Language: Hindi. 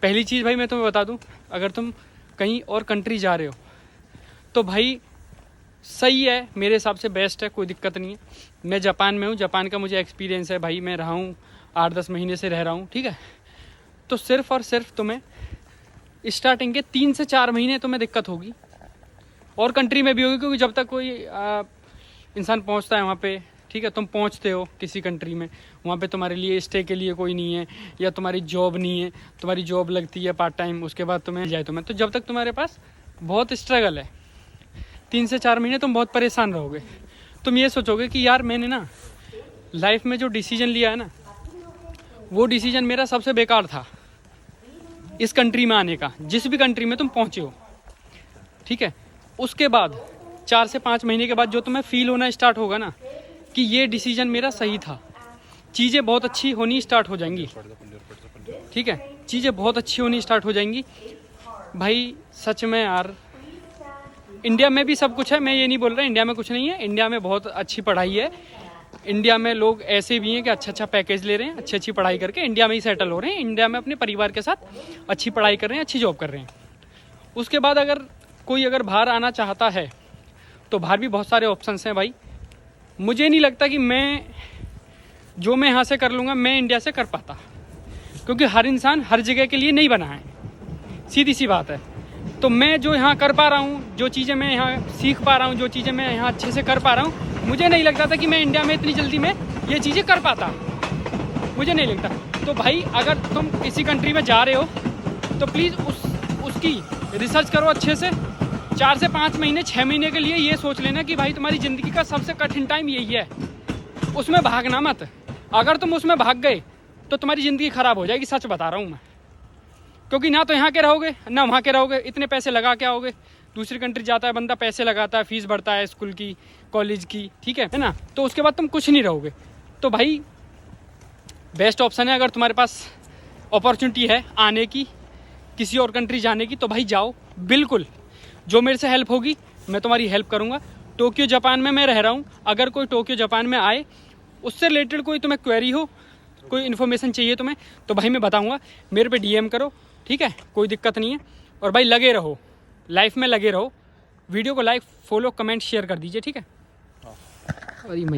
पहली चीज़ भाई मैं तुम्हें बता दूं, अगर तुम कहीं और कंट्री जा रहे हो तो भाई सही है, मेरे हिसाब से बेस्ट है, कोई दिक्कत नहीं है। मैं जापान में हूँ, जापान का मुझे एक्सपीरियंस है भाई, मैं रहा हूँ 8-10 महीने से रह रहा हूँ, ठीक है। तो सिर्फ और सिर्फ तुम्हें स्टार्टिंग के 3 से 4 महीने तुम्हें दिक्कत होगी, और कंट्री में भी होगी, क्योंकि जब तक कोई इंसान पहुंचता है वहाँ पे, ठीक है, तुम पहुंचते हो किसी कंट्री में, वहाँ पे तुम्हारे लिए स्टे के लिए कोई नहीं है, या तुम्हारी जॉब नहीं है, तुम्हारी जॉब लगती है पार्ट टाइम, उसके बाद तुम्हें जाए तुम्हें, तो जब तक तुम्हारे पास बहुत स्ट्रगल है, 3 से 4 महीने तुम बहुत परेशान रहोगे। तुम ये सोचोगे कि यार मैंने ना लाइफ में जो डिसीजन लिया है ना, वो डिसीजन मेरा सबसे बेकार था इस कंट्री में आने का, जिस भी कंट्री में तुम पहुँचे हो, ठीक है। उसके बाद 4 से 5 महीने के बाद जो तुम्हें फील होना स्टार्ट होगा ना कि ये डिसीजन मेरा सही था, चीज़ें बहुत अच्छी होनी स्टार्ट हो जाएंगी, ठीक है, चीज़ें बहुत अच्छी होनी स्टार्ट हो जाएंगी भाई। सच में यार, इंडिया में भी सब कुछ है, मैं ये नहीं बोल रहा इंडिया में कुछ नहीं है, इंडिया में बहुत अच्छी पढ़ाई है, इंडिया में लोग ऐसे भी हैं कि अच्छा पैकेज ले रहे हैं, अच्छी पढ़ाई करके इंडिया में ही सेटल हो रहे हैं, इंडिया में अपने परिवार के साथ अच्छी पढ़ाई कर रहे हैं, अच्छी जॉब कर रहे हैं। उसके बाद अगर कोई बाहर आना चाहता है तो बाहर भी बहुत सारे ऑप्शंस हैं भाई। मुझे नहीं लगता कि मैं यहाँ से कर लूँगा मैं इंडिया से कर पाता, क्योंकि हर इंसान हर जगह के लिए नहीं बना है, सीधी सी बात है। तो मैं जो यहाँ कर पा रहा हूँ, जो चीज़ें मैं यहाँ सीख पा रहा हूँ, जो चीज़ें मैं यहाँ अच्छे से कर पा रहा हूँ, मुझे नहीं लगता था कि मैं इंडिया में इतनी जल्दी में ये चीज़ें कर पाता, मुझे नहीं लगता। तो भाई अगर तुम किसी कंट्री में जा रहे हो तो प्लीज़ उसकी रिसर्च करो अच्छे से। 4 से 5 महीने 6 महीने के लिए ये सोच लेना कि भाई तुम्हारी ज़िंदगी का सबसे कठिन टाइम यही है, उसमें भागना मत। अगर तुम उसमें भाग गए तो तुम्हारी ज़िंदगी ख़राब हो जाएगी, सच बता रहा हूँ मैं, क्योंकि ना तो यहाँ के रहोगे ना वहाँ के रहोगे, इतने पैसे लगा के आओगे। दूसरी कंट्री जाता है बंदा, पैसे लगाता है, फीस भरता है स्कूल की, कॉलेज की, ठीक है ना, तो उसके बाद तुम कुछ नहीं रहोगे। तो भाई बेस्ट ऑप्शन है, अगर तुम्हारे पास अपॉर्चुनिटी है आने की, किसी और कंट्री जाने की, तो भाई जाओ बिल्कुल। जो मेरे से हेल्प होगी मैं तुम्हारी हेल्प करूँगा। टोक्यो जापान में मैं रह रहा हूँ, अगर कोई टोक्यो जापान में आए, उससे रिलेटेड कोई तुम्हें क्वेरी हो, कोई इन्फॉर्मेशन चाहिए तुम्हें, तो भाई मैं बताऊँगा, मेरे पे DM करो, ठीक है, कोई दिक्कत नहीं है। और भाई लगे रहो, लाइफ में लगे रहो, वीडियो को लाइक, फॉलो, कमेंट, शेयर कर दीजिए, ठीक है।